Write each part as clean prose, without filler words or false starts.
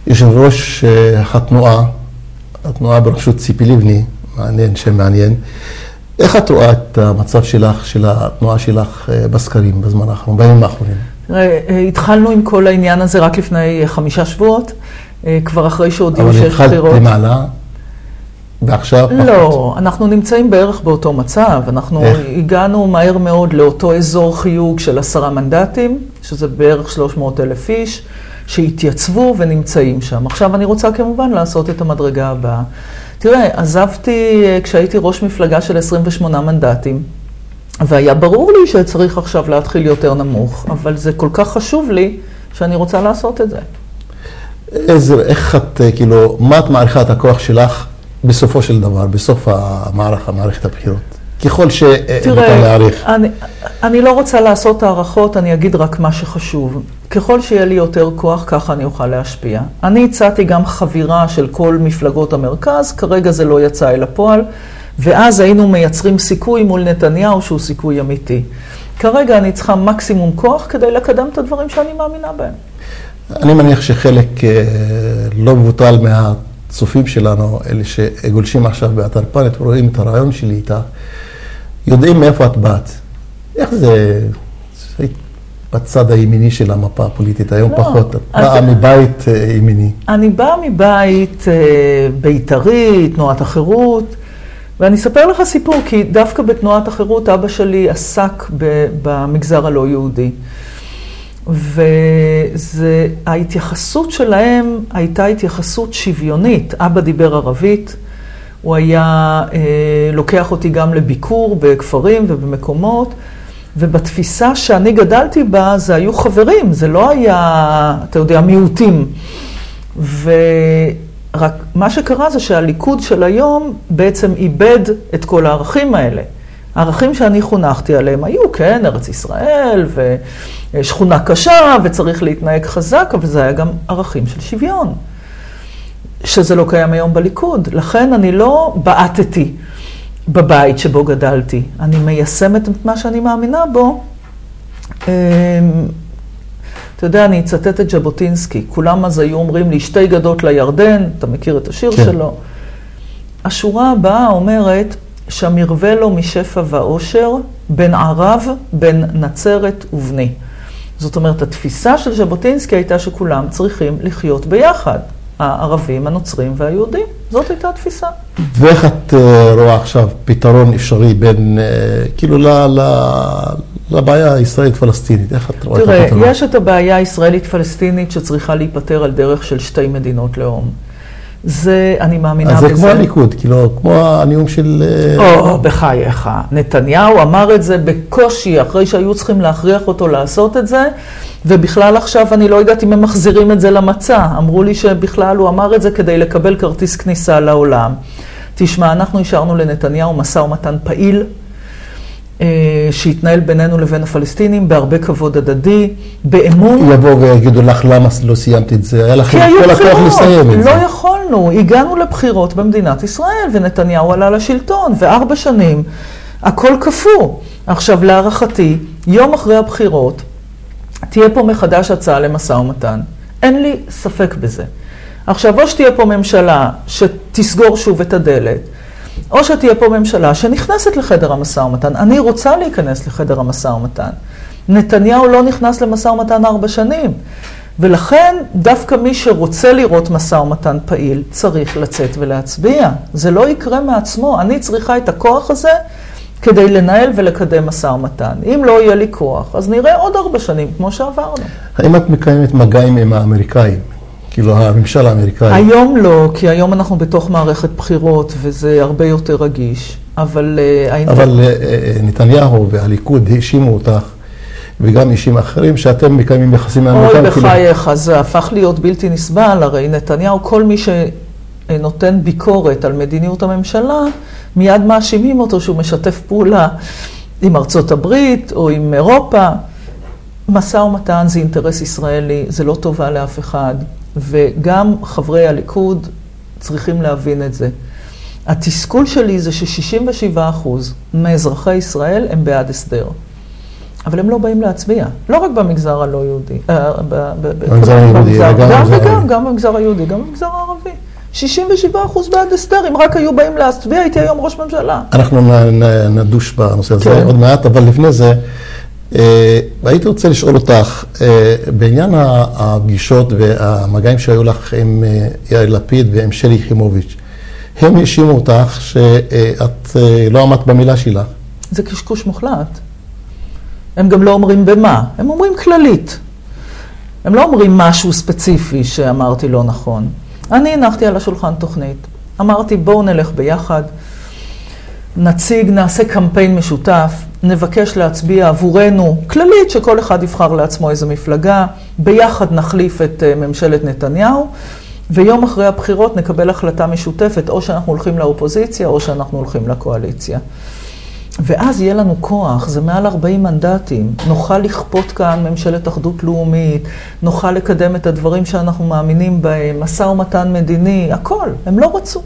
יושב ראש התנועה בראשות ציפי לבני, מעניין, שם מעניין. איך את רואה את המצב שלך, של התנועה שלך בסקרים בזמן האחרון, בימים האחרונים? התחלנו עם כל העניין הזה רק לפני 5 שבועות, כבר אחרי שהודיעו שיש בחירות. אבל התחלת למעלה, ועכשיו פחות. לא, אנחנו נמצאים בערך באותו מצב. אנחנו הגענו מהר מאוד לאותו אזור חיוג של 10 מנדטים, שזה בערך 300,000 איש, שהתייצבו ונמצאים שם. עכשיו אני רוצה כמובן לעשות את המדרגה הבאה. תראה, עזבתי כשהייתי ראש מפלגה של 28 מנדטים, והיה ברור לי שצריך עכשיו להתחיל יותר נמוך, אבל זה כל כך חשוב לי שאני רוצה לעשות את זה. איך את, כאילו, מה את מעריכה את הכוח שלך בסופו של דבר, בסוף מערכת הבחירות? ככל שמותר להעריך. אני לא רוצה לעשות הערכות, אני אגיד רק מה שחשוב. ככל שיהיה לי יותר כוח, ככה אני אוכל להשפיע. אני הצעתי גם חבירה של כל מפלגות המרכז, כרגע זה לא יצא אל הפועל, ואז היינו מייצרים סיכוי מול נתניהו שהוא סיכוי אמיתי. כרגע אני צריכה מקסימום כוח כדי לקדם את הדברים שאני מאמינה בהם. אני מניח שחלק לא מבוטל מהצופים שלנו, אלה שגולשים עכשיו באתר פאנט ורואים את הרעיון שלי איתה, יודעים מאיפה את באת. איך זה בצד הימיני של המפה הפוליטית, היום פחות, את באה מבית ימיני. אני באה מבית בית"רי, תנועת החירות, ואני אספר לך סיפור, כי דווקא בתנועת החירות אבא שלי עסק במגזר הלא יהודי. וההתייחסות שלהם הייתה התייחסות שוויונית. אבא דיבר ערבית, הוא היה לוקח אותי גם לביקור בכפרים ובמקומות, ובתפיסה שאני גדלתי בה זה היו חברים, זה לא היה, אתה יודע, מיעוטים. ורק מה שקרה זה שהליכוד של היום בעצם איבד את כל הערכים האלה. הערכים שאני חונכתי עליהם היו, כן, ארץ ישראל ושכונה קשה וצריך להתנהג חזק, אבל זה היה גם ערכים של שוויון, שזה לא קיים היום בליכוד. לכן אני לא בעטתי בבית שבו גדלתי. אני מיישמת את מה שאני מאמינה בו. אתה יודע, אני אצטט את ז'בוטינסקי. כולם אז היו אומרים לי, 2 גדות לירדן, אתה מכיר את השיר שלו. השורה הבאה אומרת, שמרווה לו משפע ואושר, בין ערב, בין נצרת ובני. זאת אומרת, התפיסה של ז'בוטינסקי הייתה שכולם צריכים לחיות ביחד. הערבים, הנוצרים והיהודים. זאת הייתה התפיסה. ואיך את רואה עכשיו פתרון אפשרי בין, כאילו, לבעיה הישראלית-פלסטינית? איך את רואה את הפתרון? תראה, יש את הבעיה הישראלית-פלסטינית שצריכה להיפטר על דרך של 2 מדינות לאום. זה, אני מאמינה בזה. אז זה כמו הליכוד, כאילו, כמו הנאום של... בחייך. נתניהו אמר את זה בקושי, אחרי שהיו צריכים להכריח אותו לעשות את זה, ובכלל עכשיו אני לא יודעת אם הם מחזירים את זה למצע. אמרו לי שבכלל הוא אמר את זה כדי לקבל כרטיס כניסה לעולם. תשמע, אנחנו השארנו לנתניהו משא ומתן פעיל, שהתנהל בינינו לבין הפלסטינים, בהרבה כבוד הדדי, באמון. יבואו ויגידו לך למה לא סיימת את זה, היה לכם כל הכוח לסיים את זה. לא יכולנו, הגענו לבחירות במדינת ישראל, ונתניהו עלה לשלטון, ו4 שנים, הכל קפוא. עכשיו, להערכתי, יום אחרי הבחירות, תהיה פה מחדש הצעה למשא ומתן. אין לי ספק בזה. עכשיו, או שתהיה פה ממשלה שתסגור שוב את הדלת, או שתהיה פה ממשלה שנכנסת לחדר המשא ומתן. אני רוצה להיכנס לחדר המשא ומתן. נתניהו לא נכנס למשא ומתן 4 שנים. ולכן דווקא מי שרוצה לראות משא ומתן פעיל צריך לצאת ולהצביע. זה לא יקרה מעצמו. אני צריכה את הכוח הזה כדי לנהל ולקדם משא ומתן. אם לא יהיה לי כוח, אז נראה עוד 4 שנים כמו שעברנו. האם את מקיימת מגעים עם האמריקאים? כאילו הממשל האמריקאי. היום לא, כי היום אנחנו בתוך מערכת בחירות, וזה הרבה יותר רגיש. אבל נתניהו והליכוד האשימו אותך, וגם האשימו אחרים, שאתם מקיימים יחסים האמריקאים. אוי בחייך, זה הפך להיות בלתי נסבל. הרי נתניהו, כל מי שנותן ביקורת על מדיניות הממשלה, מיד מאשימים אותו שהוא משתף פעולה עם ארצות הברית או עם אירופה. משא ומתן זה אינטרס ישראלי, זה לא טובה לאף אחד. וגם חברי הליכוד צריכים להבין את זה. התסכול שלי זה ש67% מאזרחי ישראל הם בעד הסדר. אבל הם לא באים להצביע. לא רק במגזר הלא יהודי. במגזר היהודי, גם במגזר היהודי, גם במגזר הערבי. 67% בעד הסדר, אם רק היו באים להצביע, הייתי היום ראש ממשלה. אנחנו נדוש בנושא הזה עוד מעט, אבל לפני זה, הייתי רוצה לשאול אותך, בעניין הפגישות והמגעים שהיו לך עם יאיר לפיד ועם שלי יחימוביץ', הם האשימו אותך שאת לא עמדת במילה שלך. זה קשקוש מוחלט. הם גם לא אומרים במה, הם אומרים כללית. הם לא אומרים משהו ספציפי שאמרתי לא נכון. אני הנחתי על השולחן תוכנית. אמרתי בואו נלך ביחד, נעשה קמפיין משותף, נבקש להצביע עבורנו, כללית שכל אחד יבחר לעצמו איזו מפלגה, ביחד נחליף את ממשלת נתניהו, ויום אחרי הבחירות נקבל החלטה משותפת, או שאנחנו הולכים לאופוזיציה, או שאנחנו הולכים לקואליציה. ואז יהיה לנו כוח, זה מעל 40 מנדטים, נוכל לכפות כאן ממשלת אחדות לאומית, נוכל לקדם את הדברים שאנחנו מאמינים בהם, משא ומתן מדיני, הכל, הם לא רצו.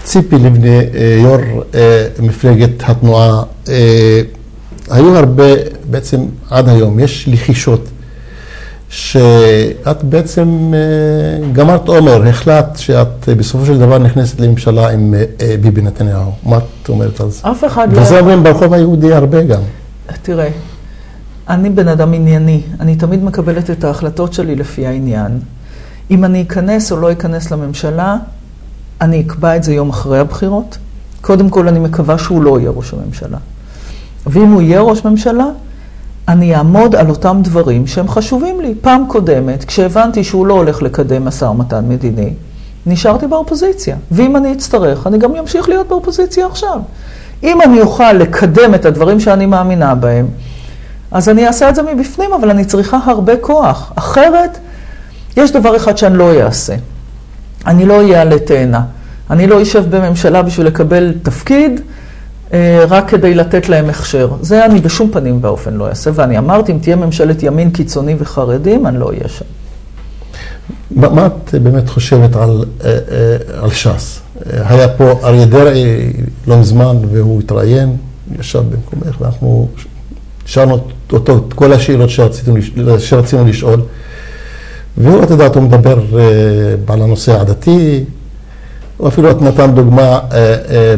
ציפי לבני, יו"ר מפלגת התנועה, היו הרבה, בעצם עד היום, יש לחישות שאת בעצם גמרת עומר, החלטת שאת בסופו של דבר נכנסת לממשלה עם ביבי נתניהו. מה את אומרת על זה? אף אחד לא... וזה אומרים ברחוב היהודי הרבה גם. תראה, אני בן אדם ענייני, אני תמיד מקבלת את ההחלטות שלי לפי העניין. אם אני אכנס או לא אכנס לממשלה, אני אקבע את זה יום אחרי הבחירות. קודם כל אני מקווה שהוא לא יהיה ראש הממשלה. ואם הוא יהיה ראש ממשלה, אני אעמוד על אותם דברים שהם חשובים לי. פעם קודמת, כשהבנתי שהוא לא הולך לקדם משא ומתן מדיני, נשארתי באופוזיציה. ואם אני אצטרך, אני גם אמשיך להיות באופוזיציה עכשיו. אם אני אוכל לקדם את הדברים שאני מאמינה בהם, אז אני אעשה את זה מבפנים, אבל אני צריכה הרבה כוח. אחרת, יש דבר אחד שאני לא אעשה. אני לא אהיה עלי תאנה. אני לא אשב בממשלה בשביל לקבל תפקיד, רק כדי לתת להם הכשר. זה אני בשום פנים ואופן לא אעשה, ואני אמרתי, אם תהיה ממשלת ימין קיצוני וחרדים, אני לא אהיה שם. מה את באמת חושבת על ש"ס? היה פה אריה דרעי לא מזמן, והוא התראיין, ישב במקומך, ואנחנו שאלנו אותו את כל השאלות שרצינו לשאול, והוא, את יודעת, הוא מדבר על הנושא העדתי, הוא אפילו נתן דוגמה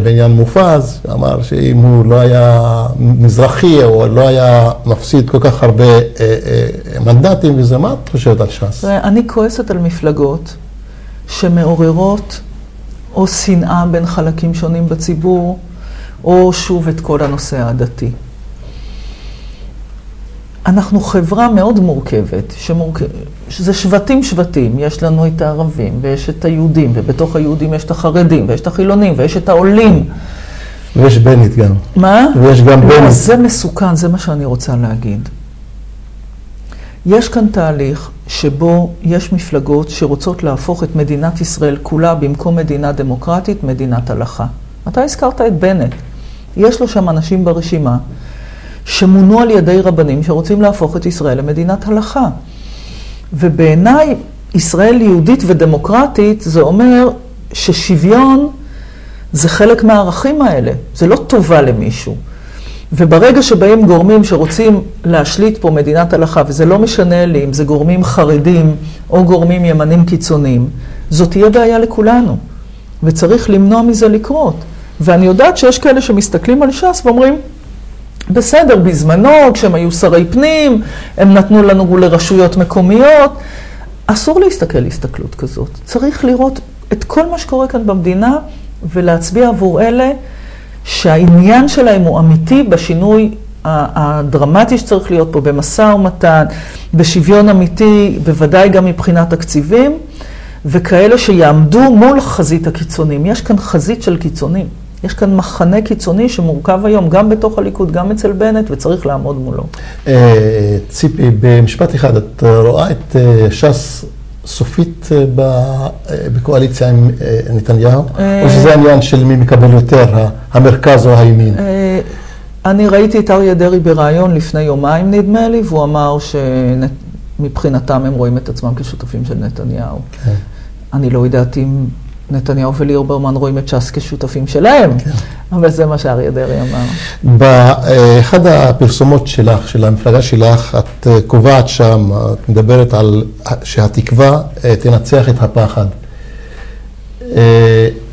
בעניין מופז, אמר שאם הוא לא היה מזרחי או לא היה מפסיד כל כך הרבה מנדטים וזה, מה את חושבת על ש"ס? אני כועסת על מפלגות שמעוררות או שנאה בין חלקים שונים בציבור, או שוב את כל הנושא העדתי. אנחנו חברה מאוד מורכבת, שזה שבטים, יש לנו את הערבים, ויש את היהודים, ובתוך היהודים יש את החרדים, ויש את החילונים, ויש את העולים. ויש בנית גם. מה? ויש גם בנית. זה מסוכן, זה מה שאני רוצה להגיד. יש כאן תהליך שבו יש מפלגות שרוצות להפוך את מדינת ישראל כולה, במקום מדינה דמוקרטית, מדינת הלכה. אתה הזכרת את בנט. יש לו שם אנשים ברשימה, שמונו על ידי רבנים שרוצים להפוך את ישראל למדינת הלכה. ובעיניי, ישראל יהודית ודמוקרטית, זה אומר ששוויון זה חלק מהערכים האלה. זה לא טובה למישהו. וברגע שבאים גורמים שרוצים להשליט פה מדינת הלכה, וזה לא משנה לי אם זה גורמים חרדים או גורמים ימנים קיצוניים, זאת תהיה בעיה לכולנו. וצריך למנוע מזה לקרות. ואני יודעת שיש כאלה שמסתכלים על ש"ס ואומרים, בסדר, בזמנו, כשהם היו שרי פנים, הם נתנו לנו לרשויות מקומיות. אסור להסתכל הסתכלות כזאת. צריך לראות את כל מה שקורה כאן במדינה, ולהצביע עבור אלה שהעניין שלהם הוא אמיתי בשינוי הדרמטי שצריך להיות פה, במשא ומתן, בשוויון אמיתי, בוודאי גם מבחינת תקציבים, וכאלה שיעמדו מול חזית הקיצונים. יש כאן חזית של קיצונים. יש כאן מחנה קיצוני שמורכב היום גם בתוך הליכוד, גם אצל בנט, וצריך לעמוד מולו. ציפי, במשפט אחד, את רואה את ש"ס סופית בקואליציה עם נתניהו? או שזה העניין של מי מקבל יותר, המרכז או הימין? אני ראיתי את אריה דרעי ברעיון לפני יומיים, נדמה לי, והוא אמר שמבחינתם הם רואים את עצמם כשותפים של נתניהו. אני לא יודעת אם נתניהו וליברמן רואים את ש"ס כשותפים שלהם, כן. אבל זה מה שאריה דרעי אמר. באחד הפרסומות שלך, של המפלגה שלך, את קובעת שם, את מדברת על שהתקווה תנצח את הפחד.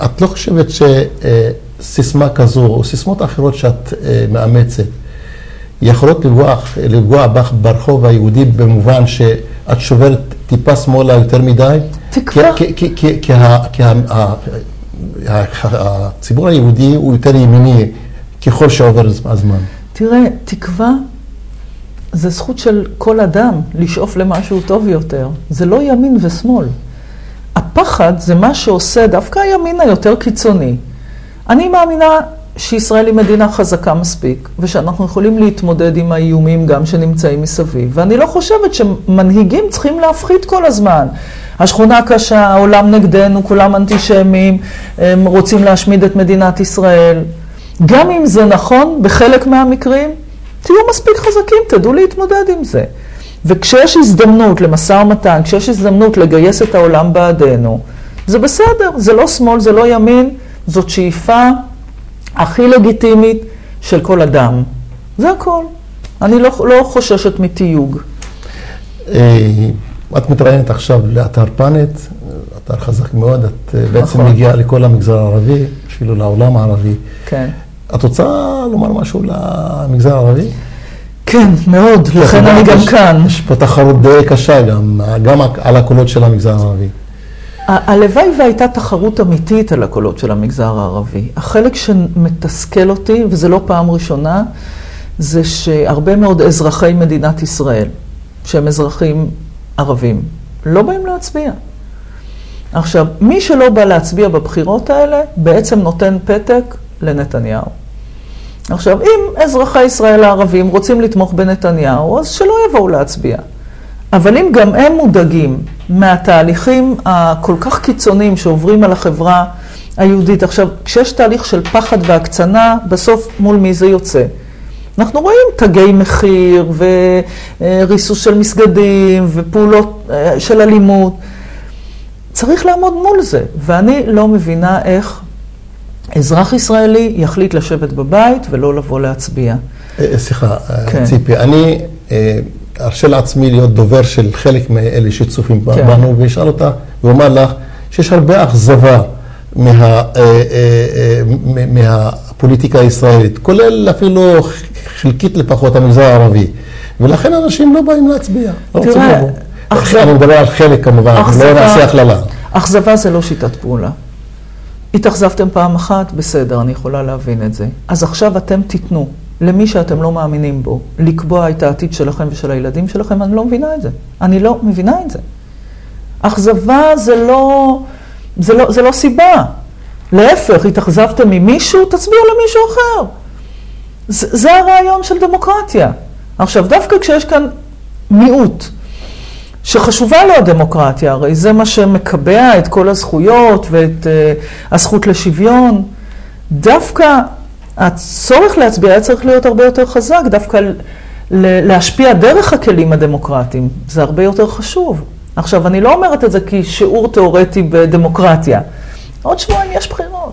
את לא חושבת שסיסמה כזו, או סיסמות אחרות שאת מאמצת, יכולות לפגוע בך ברחוב היהודי במובן שאת שוברת טיפה שמאלה יותר מדי? תקווה. כי הציבור היהודי הוא יותר ימיני ככל שעובר הזמן. תראה, תקווה זה זכות של כל אדם לשאוף למשהו טוב יותר. זה לא ימין ושמאל. הפחד זה מה שעושה דווקא הימין היותר קיצוני. אני מאמינה שישראל היא מדינה חזקה מספיק, ושאנחנו יכולים להתמודד עם האיומים גם שנמצאים מסביב. ואני לא חושבת שמנהיגים צריכים להפחיד כל הזמן. השכונה קשה, העולם נגדנו, כולם אנטישמים, הם רוצים להשמיד את מדינת ישראל. גם אם זה נכון, בחלק מהמקרים, תהיו מספיק חזקים, תדעו להתמודד עם זה. וכשיש הזדמנות למשא ומתן, כשיש הזדמנות לגייס את העולם בעדנו, זה בסדר, זה לא שמאל, זה לא ימין, זאת שאיפה הכי לגיטימית של כל אדם. זה הכל. אני לא חוששת מתיוג. את מתראיינת עכשיו לאתר פאנט, אתר חזק מאוד, את בעצם מגיעה לכל המגזר הערבי, אפילו לעולם הערבי. כן. את רוצה לומר משהו למגזר הערבי? כן, מאוד, לכן אני גם כאן. יש פה תחרות די קשה גם על הקולות של המגזר הערבי. הלוואי והייתה תחרות אמיתית על הקולות של המגזר הערבי. החלק שמתסכל אותי, וזה לא פעם ראשונה, זה שהרבה מאוד אזרחי מדינת ישראל, שהם אזרחים ערבים, לא באים להצביע. עכשיו, מי שלא בא להצביע בבחירות האלה, בעצם נותן פתק לנתניהו. עכשיו, אם אזרחי ישראל הערבים רוצים לתמוך בנתניהו, אז שלא יבואו להצביע. אבל אם גם הם מודאגים מהתהליכים הכל כך קיצוניים שעוברים על החברה היהודית, עכשיו, כשיש תהליך של פחד והקצנה, בסוף מול מי זה יוצא? אנחנו רואים תגי מחיר וריסוס של מסגדים ופעולות של אלימות. צריך לעמוד מול זה, ואני לא מבינה איך אזרח ישראלי יחליט לשבת בבית ולא לבוא להצביע. סליחה, ציפי, אני ארשה לעצמי להיות דובר של חלק מאלה שצופים בנו, וישאל אותה ואומר לך שיש הרבה אכזבה מהפוליטיקה הישראלית, כולל אפילו חלקית לפחות המגזר הערבי, ולכן אנשים לא באים להצביע. תראה, אני מדבר על חלק כמובן, לא נעשה הכללה. אכזבה זה לא שיטת פעולה. התאכזבתם פעם אחת, בסדר, אני יכולה להבין את זה. אז עכשיו אתם תיתנו למי שאתם לא מאמינים בו, לקבוע את העתיד שלכם ושל הילדים שלכם, אני לא מבינה את זה. אני לא מבינה את זה. אכזבה זה לא סיבה. להפך, התאכזבתם ממישהו, תצביעו למישהו אחר. זה הרעיון של דמוקרטיה. עכשיו, דווקא כשיש כאן מיעוט, שחשובה לו הדמוקרטיה, הרי זה מה שמקבע את כל הזכויות ואת הזכות לשוויון, דווקא הצורך להצביע היה צריך להיות הרבה יותר חזק, דווקא להשפיע דרך הכלים הדמוקרטיים, זה הרבה יותר חשוב. עכשיו, אני לא אומרת את זה כשיעור תיאורטי בדמוקרטיה. עוד שבועיים יש בחירות.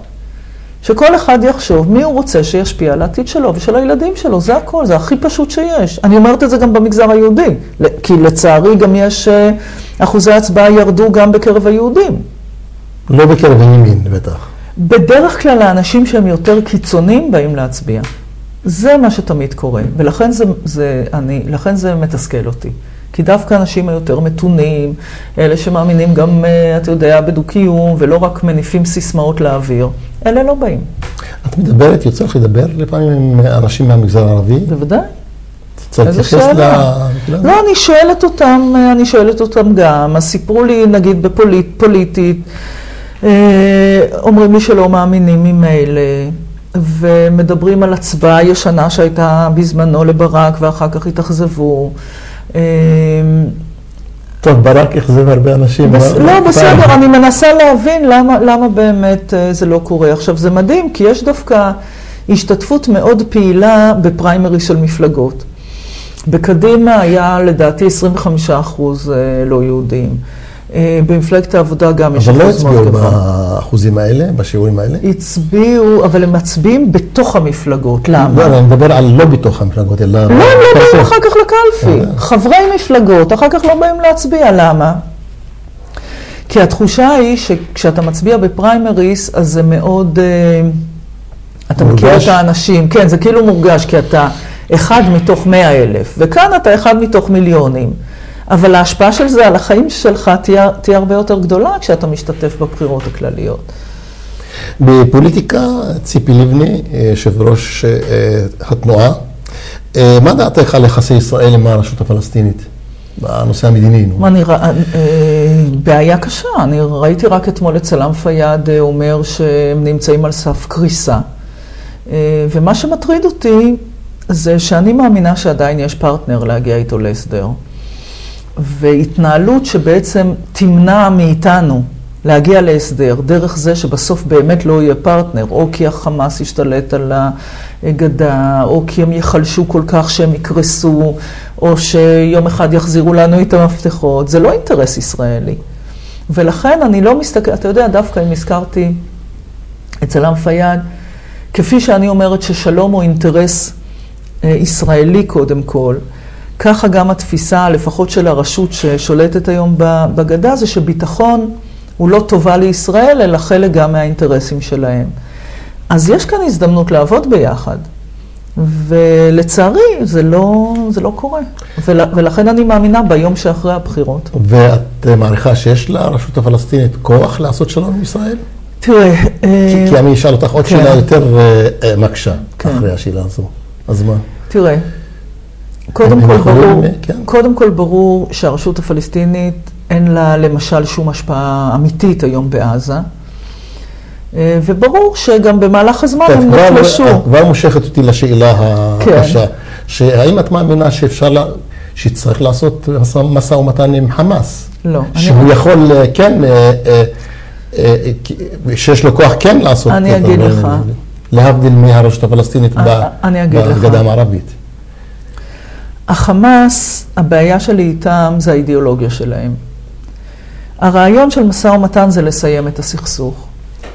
שכל אחד יחשוב מי הוא רוצה שישפיע על העתיד שלו ושל הילדים שלו, זה הכל, זה הכי פשוט שיש. אני אומרת את זה גם במגזר היהודי, כי לצערי גם יש אחוזי הצבעה ירדו גם בקרב היהודים. לא בקרב הימין, בטח. בדרך כלל האנשים שהם יותר קיצוניים באים להצביע. זה מה שתמיד קורה, ולכן לכן זה מתסכל אותי. כי דווקא אנשים היותר מתונים, אלה שמאמינים גם, אתה יודע, בדו-קיום, ולא רק מניפים סיסמאות לאוויר, אלה לא באים. את מדברת, יוצא לך לדבר לפעמים עם אנשים מהמגזר הערבי? בוודאי. איזה שאלה? לא, אני שואלת אותם גם, אז סיפרו לי, נגיד, בפוליטית, אומרים לי שלא מאמינים ממילא, ומדברים על הצבעה ישנה שהייתה בזמנו לברק, ואחר כך התאכזבו. טוב, ברק יחזב הרבה אנשים. לא, בסדר, אני מנסה להבין למה באמת זה לא קורה. עכשיו, זה מדהים, כי יש דווקא השתתפות מאוד פעילה בפריימרי של מפלגות. בקדימה היה לדעתי 25% לא יהודים. במפלגת העבודה גם יש אחוז מאוד גבוה. אבל לא הצביעו באחוזים האלה, בשיעורים האלה? הצביעו, אבל הם מצביעים בתוך המפלגות. למה? לא, אני מדבר על לא בתוך המפלגות, אלא... לא, הם לא באים אחר כך לקלפי. חברי מפלגות, אחר כך לא באים להצביע. למה? כי התחושה היא שכשאתה מצביע בפריימריס, אז זה מאוד... אתה מכיר את האנשים. כן, זה כאילו מורגש, כי אתה אחד מתוך 100,000, וכאן אתה אחד מתוך מיליונים. אבל ההשפעה של זה על החיים שלך תהיה הרבה יותר גדולה כשאתה משתתף בבחירות הכלליות. בפוליטיקה, ציפי לבני, יושב ראש התנועה, מה דעתך על יחסי ישראל עם הרשות הפלסטינית? בנושא המדיני. בעיה קשה. אני ראיתי רק אתמול את סלאם פיאד אומר שהם נמצאים על סף קריסה. ומה שמטריד אותי זה שאני מאמינה שעדיין יש פרטנר להגיע איתו להסדר. והתנהלות שבעצם תמנע מאיתנו להגיע להסדר, דרך זה שבסוף באמת לא יהיה פרטנר, או כי החמאס ישתלט על הגדה, או כי הם יחלשו כל כך שהם יקרסו, או שיום אחד יחזירו לנו את המפתחות, זה לא אינטרס ישראלי. ולכן אני לא מסתכל, אתה יודע, דווקא אם הזכרתי את סלאם פיאד, כפי שאני אומרת ששלום הוא אינטרס ישראלי קודם כל, ככה גם התפיסה, לפחות של הרשות ששולטת היום בגדה, זה שביטחון הוא לא טובה לישראל, אלא חלק גם מהאינטרסים שלהם. אז יש כאן הזדמנות לעבוד ביחד, ולצערי זה לא קורה. ולכן אני מאמינה ביום שאחרי הבחירות. ואת מעריכה שיש לרשות הפלסטינית כוח לעשות שלום עם ישראל? תראה... כי אני אשאל אותך עוד שאלה יותר מקשה אחרי השאלה הזו. אז מה? תראה, קודם כל ברור שהרשות הפלסטינית אין לה למשל שום השפעה אמיתית היום בעזה, וברור שגם במהלך הזמן הם נחלשו. כבר מושכת אותי לשאלה הקשה, שהאם את מאמינה שצריך לעשות משא ומתן עם חמאס? לא. שהוא יכול כן, שיש לו כוח כן לעשות, אני אגיד לך. להבדיל מהרשות הפלסטינית בגדה המערבית. החמאס, הבעיה שלי איתם זה האידיאולוגיה שלהם. הרעיון של משא ומתן זה לסיים את הסכסוך.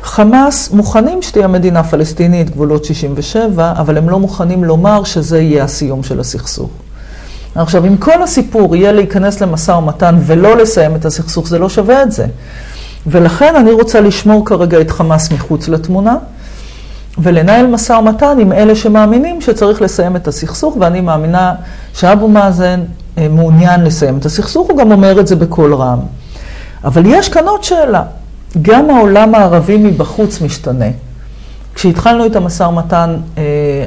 חמאס מוכנים שתהיה מדינה פלסטינית, גבולות 67, אבל הם לא מוכנים לומר שזה יהיה הסיום של הסכסוך. עכשיו, אם כל הסיפור יהיה להיכנס למשא ומתן ולא לסיים את הסכסוך, זה לא שווה את זה. ולכן אני רוצה לשמור כרגע את חמאס מחוץ לתמונה, ולנהל משא ומתן עם אלה שמאמינים שצריך לסיים את הסכסוך, ואני מאמינה שאבו מאזן מעוניין לסיים את הסכסוך, הוא גם אומר את זה בכל רם. אבל יש כאן עוד שאלה. גם העולם הערבי מבחוץ משתנה. כשהתחלנו את המשא ומתן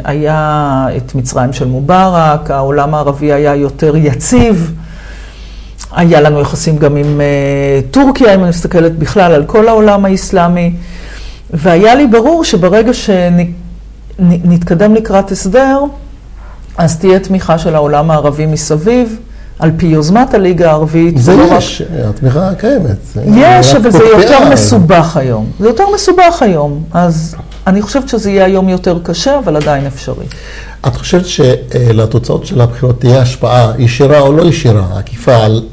היה את מצרים של מובארק, העולם הערבי היה יותר יציב, היה לנו יחסים גם עם טורקיה, אם אני מסתכלת בכלל על כל העולם האסלאמי, והיה לי ברור שברגע שנתקדם לקראת הסדר, אז תהיה תמיכה של העולם הערבי מסביב, על פי יוזמת הליגה הערבית. זה יש, התמיכה קיימת. יש, אבל זה יותר מסובך היום. זה יותר מסובך היום, אז אני חושבת שזה יהיה היום יותר קשה, אבל עדיין אפשרי. את חושבת שלתוצאות של הבחירות תהיה השפעה ישירה או לא ישירה, עקיפה על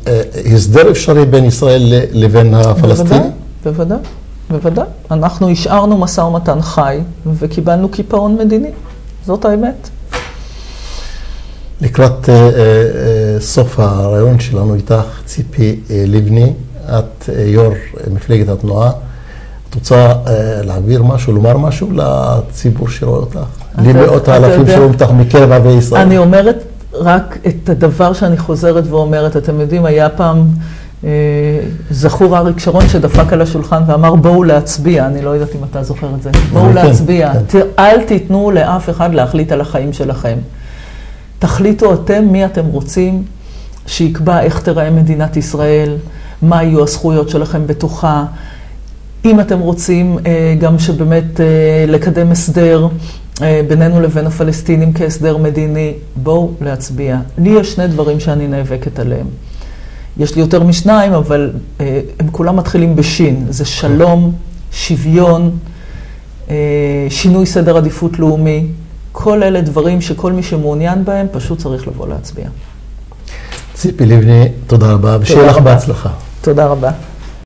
הסדר אפשרי בין ישראל לבין הפלסטינים? בוודאי, בוודאי. אנחנו השארנו משא ומתן חי וקיבלנו קיפאון מדיני. זאת האמת. לקראת סוף הרעיון שלנו איתך, ציפי לבני, את יו"ר מפלגת התנועה. את רוצה להעביר משהו, לומר משהו לציבור שרואה אותך? למאות האלפים שרואים אותך מקרב ערביי ישראל. אני אומרת רק את הדבר שאני חוזרת ואומרת. אתם יודעים, היה פעם זכור אריק שרון שדפק על השולחן ואמר בואו להצביע. אני לא יודעת אם אתה זוכר את זה. בואו להצביע. אל תיתנו לאף אחד להחליט על החיים שלכם. תחליטו אתם מי אתם רוצים שיקבע איך תראה מדינת ישראל, מה יהיו הזכויות שלכם בתוכה. אם אתם רוצים גם שבאמת לקדם הסדר בינינו לבין הפלסטינים כהסדר מדיני, בואו להצביע. לי יש שני דברים שאני נאבקת עליהם. יש לי יותר משניים, אבל הם כולם מתחילים בשין. זה שלום, שוויון, שינוי סדר עדיפות לאומי. כל אלה דברים שכל מי שמעוניין בהם פשוט צריך לבוא להצביע. ציפי לבני, תודה רבה, ושיהיה לך בהצלחה. תודה רבה.